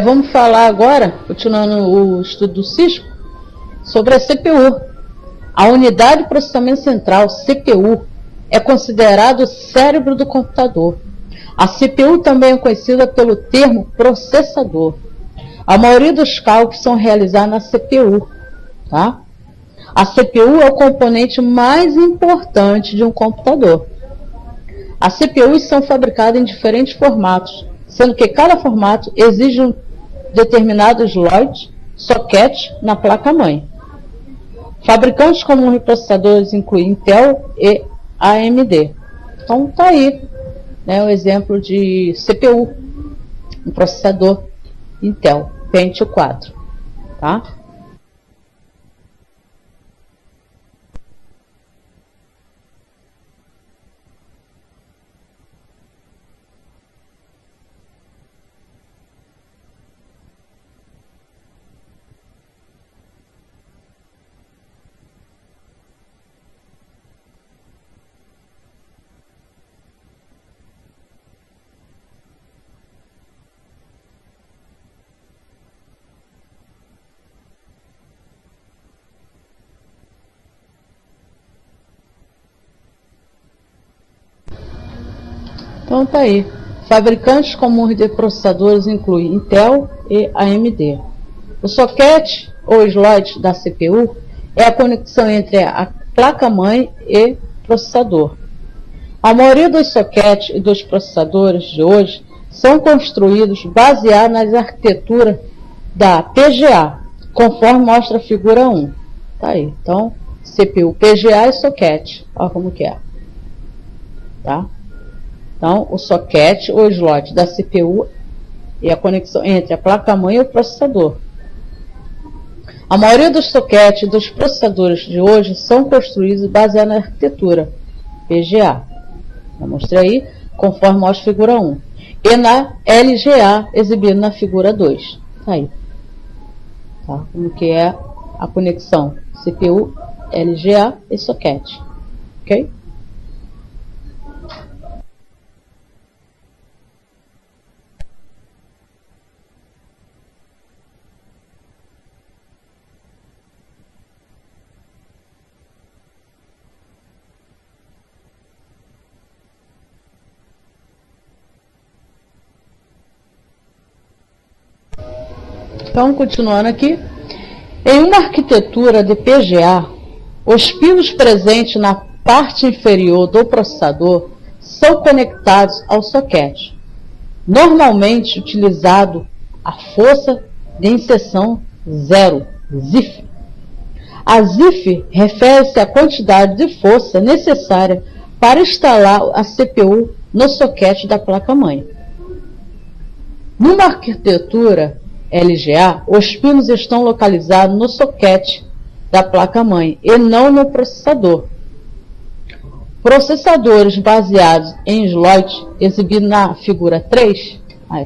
Vamos falar agora, continuando o estudo do Cisco, sobre a CPU. A unidade de processamento central, CPU, é considerado o cérebro do computador. A CPU também é conhecida pelo termo processador. A maioria dos cálculos são realizados na CPU. Tá? A CPU é o componente mais importante de um computador. As CPUs são fabricadas em diferentes formatos, sendo que cada formato exige um determinado slot, socket na placa-mãe. Fabricantes comuns de processadores incluem Intel e AMD. Então está aí, né, o exemplo de CPU, um processador Intel Pentium 4. Tá? Então tá aí. Fabricantes comuns de processadores incluem Intel e AMD. O socket ou slot da CPU é a conexão entre a placa-mãe e processador. A maioria dos sockets e dos processadores de hoje são construídos baseados nas arquiteturas da PGA, conforme mostra a figura 1. Tá aí. Então, CPU, PGA e socket. Olha como que é. Tá? Então, o socket ou slot da CPU é a conexão entre a placa-mãe e o processador. A maioria dos sockets e dos processadores de hoje são construídos baseados na arquitetura PGA. Eu mostrei aí, conforme mostra a figura 1. E na LGA, exibido na figura 2. Tá aí. Tá? Como que é a conexão CPU, LGA e socket. Ok? Então, continuando aqui, em uma arquitetura de PGA, os pinos presentes na parte inferior do processador são conectados ao socket, normalmente utilizado a força de inserção zero, ZIF. A ZIF refere-se à quantidade de força necessária para instalar a CPU no socket da placa-mãe. Numa arquitetura LGA, os pinos estão localizados no socket da placa-mãe e não no processador. Processadores baseados em slot, exibido na figura 3,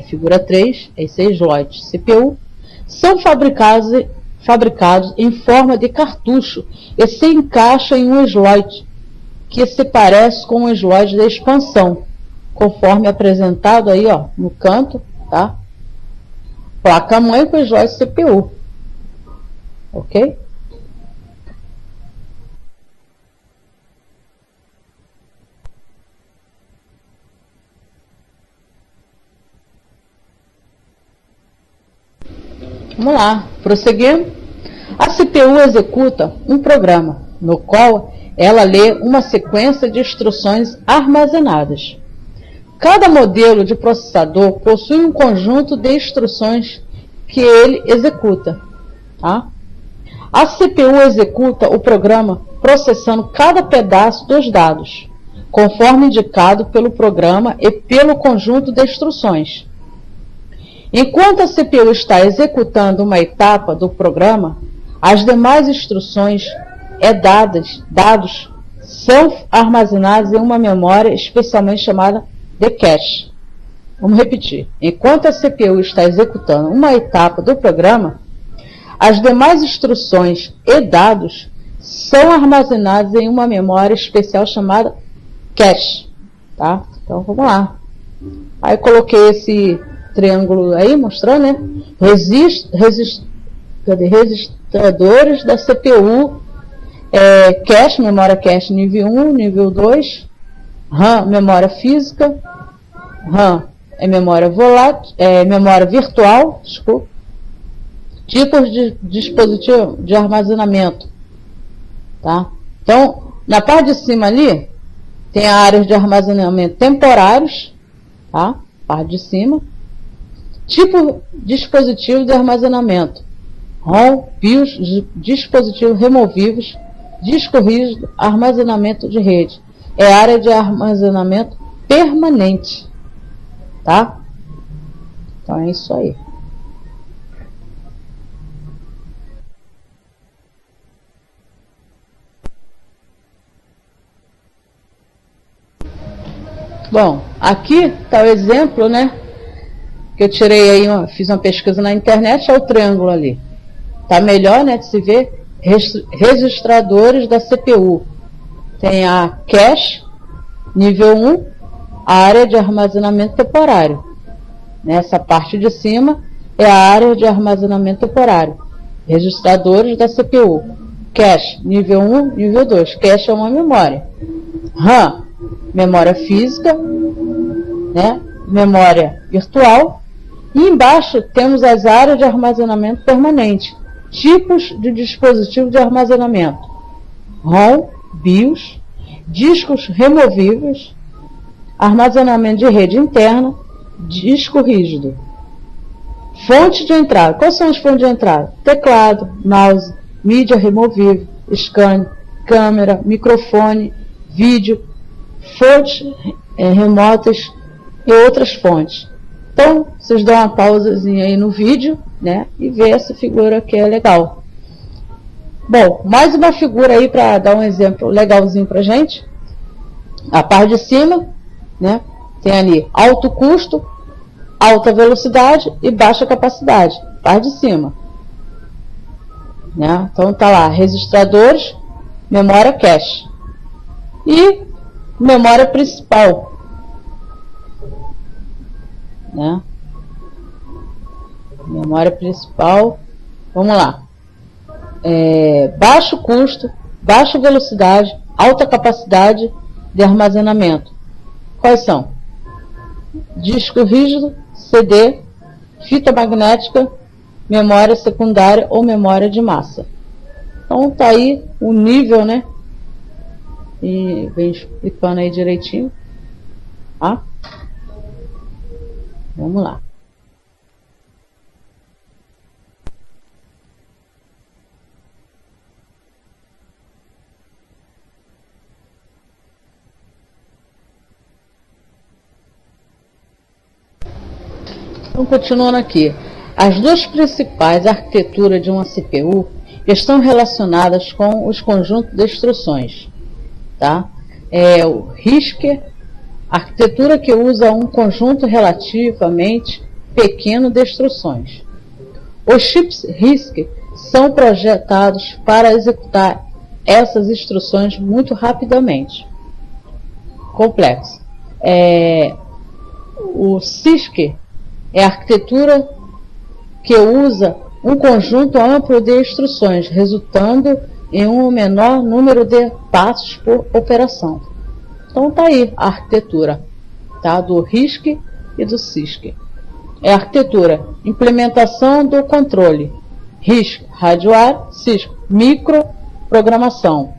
figura 3, esse é slot CPU, são fabricados em forma de cartucho e se encaixam em um slot que se parece com um slot de expansão, conforme apresentado aí, ó, no canto, tá? Placa-mãe com slot CPU. Ok? Vamos lá, prosseguindo. A CPU executa um programa, no qual ela lê uma sequência de instruções armazenadas. Cada modelo de processador possui um conjunto de instruções que ele executa. Tá? A CPU executa o programa processando cada pedaço dos dados, conforme indicado pelo programa e pelo conjunto de instruções. Enquanto a CPU está executando uma etapa do programa, as demais instruções e dados são armazenados em uma memória especialmente chamada de cache. Vamos repetir. Enquanto a CPU está executando uma etapa do programa, as demais instruções e dados são armazenados em uma memória especial chamada cache. Tá? Então vamos lá. Aí eu coloquei esse triângulo aí mostrando, né? Registradores da CPU, cache, memória cache nível 1, nível 2, RAM, memória física, RAM é memória volátil, memória virtual, desculpa, tipos de dispositivo de armazenamento, tá? Então, na parte de cima ali, tem a área de armazenamento temporários, tá? Parte de cima. Tipo de dispositivo de armazenamento: ROM, BIOS, dispositivos removíveis, disco rígido, armazenamento de rede. É área de armazenamento permanente, tá? Então é isso aí. Bom, aqui está o exemplo, né? Que eu tirei aí, fiz uma pesquisa na internet, é o triângulo ali. Tá melhor, né, de se ver. Registradores da CPU. Tem a cache, nível 1, a área de armazenamento temporário. Nessa parte de cima é a área de armazenamento temporário. Registradores da CPU. Cache, nível 1, nível 2. Cache é uma memória. RAM, memória física, né? Memória virtual. E embaixo temos as áreas de armazenamento permanente. Tipos de dispositivo de armazenamento: ROM, BIOS, discos removíveis, armazenamento de rede interna, disco rígido. Fonte de entrada. Quais são as fontes de entrada? Teclado, mouse, mídia removível, scanner, câmera, microfone, vídeo, fontes remotas e outras fontes. Então, vocês dão uma pausazinha aí no vídeo, né, e vê essa figura que é legal. Bom, mais uma figura aí para dar um exemplo legalzinho pra gente. A parte de cima, né, tem ali alto custo, alta velocidade e baixa capacidade. Parte de cima, né? Então tá lá, registradores, memória cache e memória principal, né? Memória principal, vamos lá. Baixo custo, baixa velocidade, alta capacidade de armazenamento. Quais são? Disco rígido, CD, fita magnética, memória secundária ou memória de massa. Então tá aí o nível, né? E vem explicando aí direitinho, tá? Vamos lá. Então, continuando aqui. As duas principais arquiteturas de uma CPU estão relacionadas com os conjuntos de instruções, tá? É o RISC, arquitetura que usa um conjunto relativamente pequeno de instruções. Os chips RISC são projetados para executar essas instruções muito rapidamente. Complexo. O CISC é a arquitetura que usa um conjunto amplo de instruções, resultando em um menor número de passos por operação. Então tá aí a arquitetura, tá? Do RISC e do CISC. É a arquitetura: implementação do controle. RISC, hardware, CISC, microprogramação.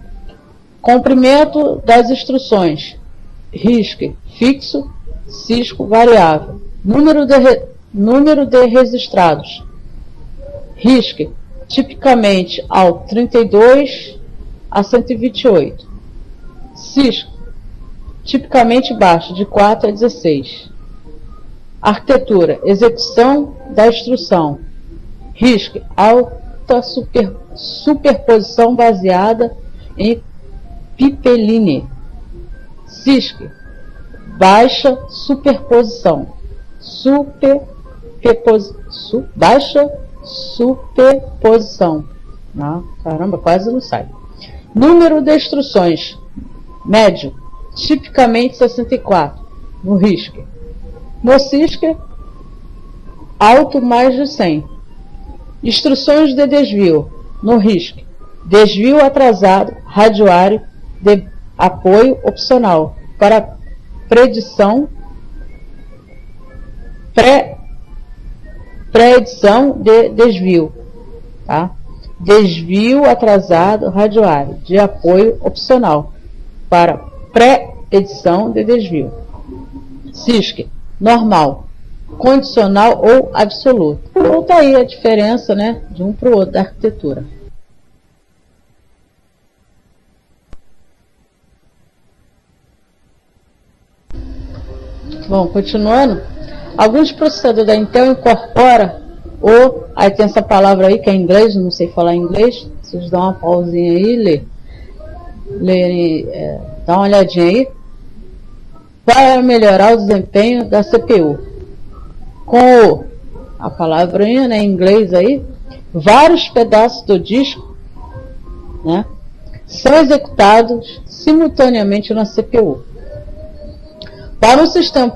Comprimento das instruções. RISC, fixo, CISC, variável. Número de registrados. RISC, tipicamente ao 32 a 128. CISC, tipicamente baixo, de 4 a 16. Arquitetura: execução da instrução. RISC, alta superposição baseada em pipeline. CISC, baixa superposição. Baixa superposição. Não, caramba, quase não sai. Número de instruções: médio, tipicamente 64, no RISC. No CISC, alto mais de 100. Instruções de desvio no RISC: desvio atrasado, radioário, de apoio opcional para predição, pré-edição de desvio, tá? Desvio atrasado, radioário, de apoio opcional para pré-edição de desvio. CISC: normal, condicional ou absoluto. Então tá aí a diferença, né, de um para o outro da arquitetura. Bom, continuando, alguns processadores da Intel incorporam aí tem essa palavra aí que é em inglês, não sei falar inglês, vocês dão uma pausinha aí e dá uma olhadinha aí, para melhorar o desempenho da CPU. Com a palavrinha, né, em inglês aí, vários pedaços do disco, né, são executados simultaneamente na CPU. Para um sistema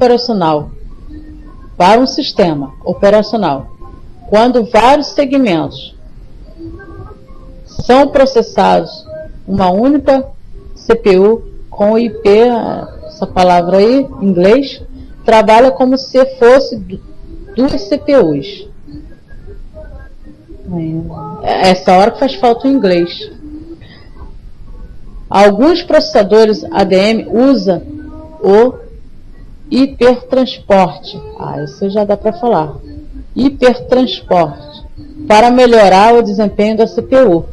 operacional, quando vários segmentos são processados, uma única CPU com o IP, essa palavra aí, em inglês, trabalha como se fosse duas CPUs. Essa hora que faz falta o inglês. Alguns processadores ADM usam o hipertransporte. Isso já dá para falar. Hipertransporte para melhorar o desempenho da CPU.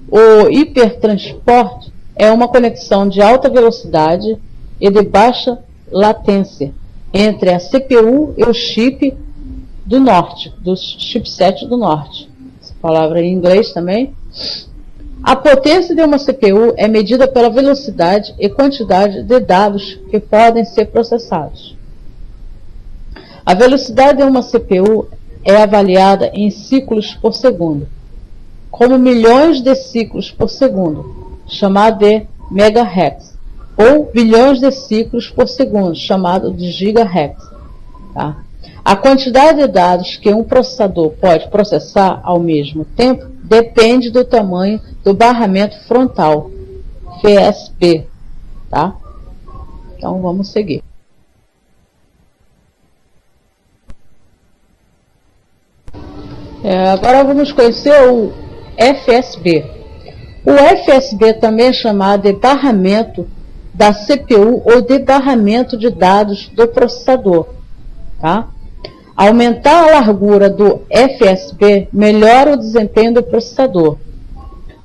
O hipertransporte é uma conexão de alta velocidade e de baixa latência entre a CPU e o chip do norte, dos chipsets do norte. Essa palavra em inglês também. A potência de uma CPU é medida pela velocidade e quantidade de dados que podem ser processados. A velocidade de uma CPU é avaliada em ciclos por segundo, como milhões de ciclos por segundo, chamado de megahertz, ou bilhões de ciclos por segundo, chamado de gigahertz. Tá? A quantidade de dados que um processador pode processar ao mesmo tempo depende do tamanho do barramento frontal, FSB. Tá? Então vamos seguir. Agora vamos conhecer o FSB. O FSB também é chamado de barramento da CPU ou de barramento de dados do processador. Tá? Aumentar a largura do FSB melhora o desempenho do processador.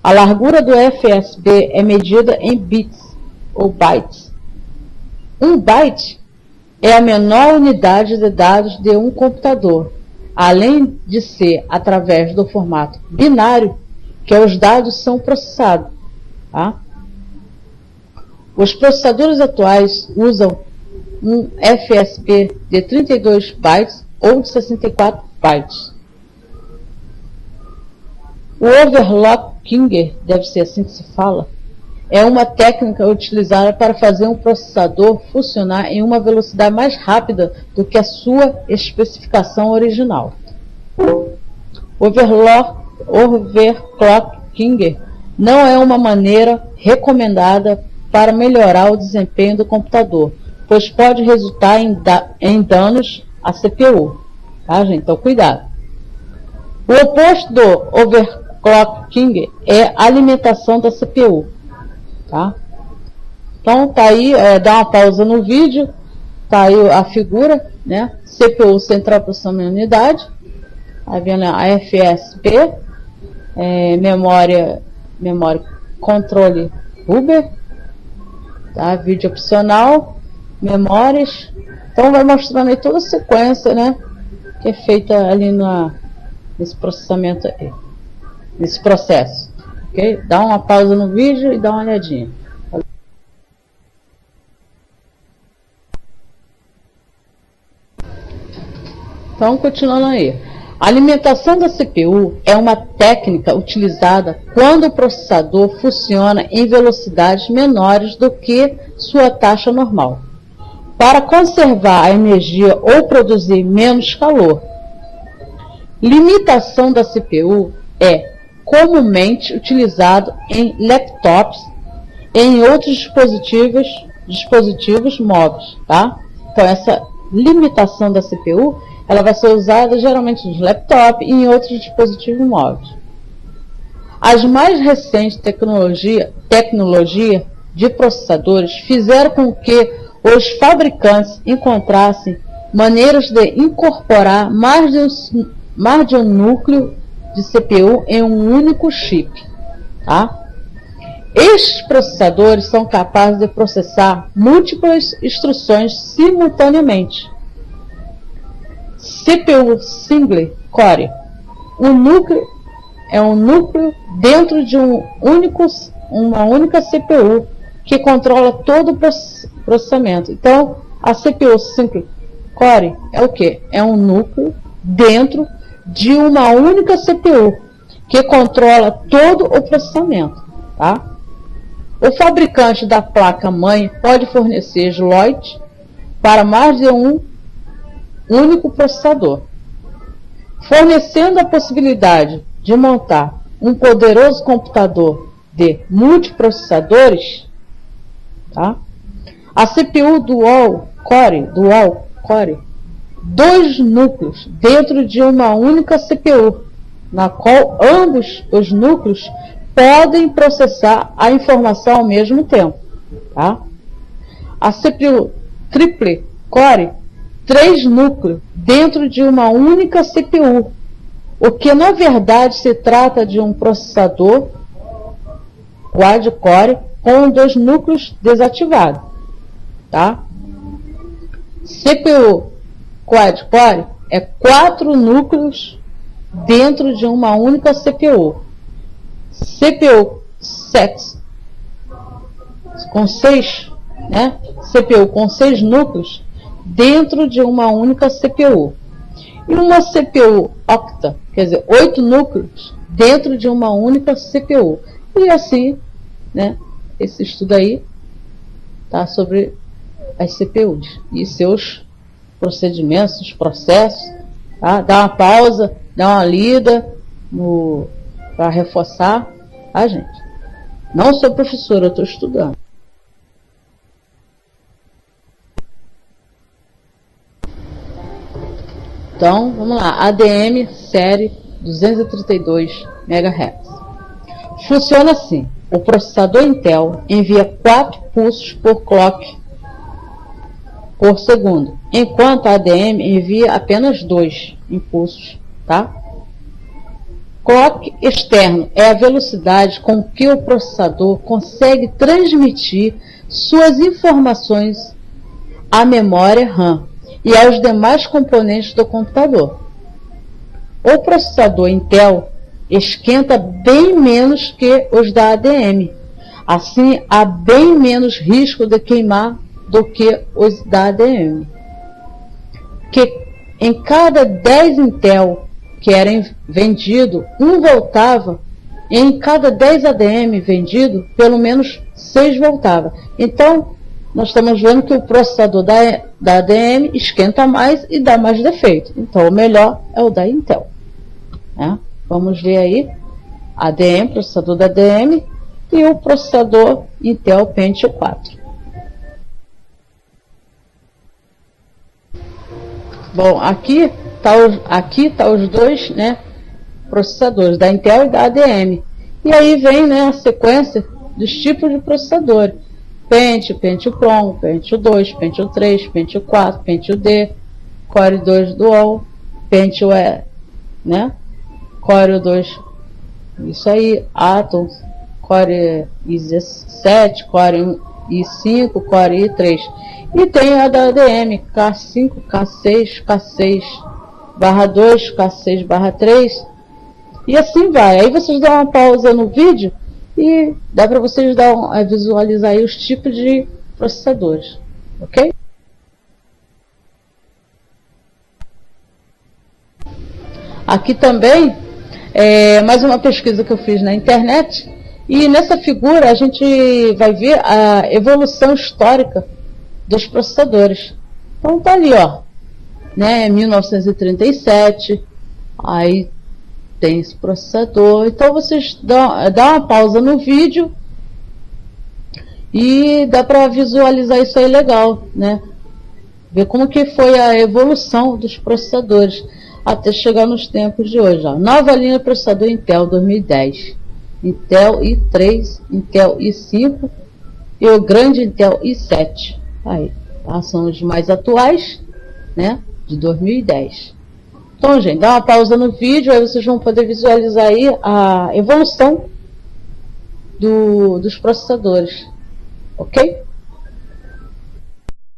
A largura do FSB é medida em bits ou bytes. Um byte é a menor unidade de dados de um computador, além de ser através do formato binário que os dados são processados. Tá? Os processadores atuais usam um FSB de 32 bytes ou de 64 bytes. O overclocking, deve ser assim que se fala, é uma técnica utilizada para fazer um processador funcionar em uma velocidade mais rápida do que a sua especificação original. Overclocking não é uma maneira recomendada para melhorar o desempenho do computador, pois pode resultar em danos à CPU. Tá, gente? Então, cuidado. O oposto do overclocking é a alimentação da CPU. Tá? Então, tá aí, dá uma pausa no vídeo, tá aí a figura, né? CPU, Central Processamento de Unidade, aí vem a FSB, memória controle Uber, tá? Vídeo opcional, memórias. Então vai mostrando aí toda a sequência, né, que é feita ali nesse processamento aí, nesse processo. Ok? Dá uma pausa no vídeo e dá uma olhadinha. Então, continuando aí. A alimentação da CPU é uma técnica utilizada quando o processador funciona em velocidades menores do que sua taxa normal. para conservar a energia ou produzir menos calor. Limitação da CPU é comumente utilizado em laptops e em outros dispositivos móveis, tá? Então essa limitação da CPU, ela vai ser usada geralmente nos laptops e em outros dispositivos móveis. As mais recentes tecnologia de processadores fizeram com que os fabricantes encontrassem maneiras de incorporar mais de um núcleo de CPU em um único chip, tá? Estes processadores são capazes de processar múltiplas instruções simultaneamente. CPU Single Core. Um núcleo é um núcleo dentro de uma única CPU que controla todo o processamento. Então, a CPU Single Core é o que? É um núcleo dentro de uma única CPU que controla todo o processamento, tá? O fabricante da placa-mãe pode fornecer slot para mais de um único processador, fornecendo a possibilidade de montar um poderoso computador de multiprocessadores, tá? A CPU Dual Core, dois núcleos dentro de uma única CPU, na qual ambos os núcleos podem processar a informação ao mesmo tempo, tá? A CPU Triple Core, três núcleos dentro de uma única CPU, o que na verdade se trata de um processador quad-core com dois núcleos desativados, tá? CPU quad-core é quatro núcleos dentro de uma única CPU. CPU 6 com 6, né? CPU com 6 núcleos dentro de uma única CPU. E uma CPU octa, quer dizer, 8 núcleos dentro de uma única CPU. E assim, né? Esse estudo aí tá sobre as CPUs e seus procedimentos, os processos, tá? Dá uma pausa, dá uma lida para reforçar a gente. Não sou professora, eu estou estudando. Então, vamos lá. ADM série 232 MHz. Funciona assim. O processador Intel envia 4 pulsos por clock por segundo, enquanto a ADM envia apenas 2 impulsos, tá? Clock externo é a velocidade com que o processador consegue transmitir suas informações à memória RAM e aos demais componentes do computador. O processador Intel esquenta bem menos que os da ADM. Assim, há bem menos risco de queimar do que os da ADM. Que em cada 10 Intel que era vendido, 1 voltava, e em cada 10 ADM vendido, pelo menos 6 voltava. Então, nós estamos vendo que o processador da ADM esquenta mais e dá mais defeito. Então, o melhor é o da Intel, né? Vamos ver aí, ADM, processador da ADM, e o processador Intel Pentium 4. Bom, aqui tá os dois, né, processadores, da Intel e da ADM. E aí vem, né, a sequência dos tipos de processadores. Pentium, Pentium Pro, Pentium 2, Pentium 3, Pentium 4, Pentium D, Core 2 Dual, Pentium né, Core 2, isso aí, Atom, Core i7, Core i5, Core i3. E tem a da ADM, K5, K6, K6/2, K6/3, e assim vai. Aí vocês dão uma pausa no vídeo e dá para vocês visualizar aí os tipos de processadores, ok? Aqui também mais uma pesquisa que eu fiz na internet, e nessa figura a gente vai ver a evolução histórica dos processadores. Então tá ali, ó, né, 1937, aí tem esse processador. Então vocês dá uma pausa no vídeo e dá para visualizar isso aí legal, né? Ver como que foi a evolução dos processadores até chegar nos tempos de hoje. Ó. Nova linha de processador Intel 2010, Intel i3, Intel i5 e o grande Intel i7. Aí, tá? São os mais atuais, né, de 2010. Então, gente, dá uma pausa no vídeo, aí vocês vão poder visualizar aí a evolução dos processadores, ok?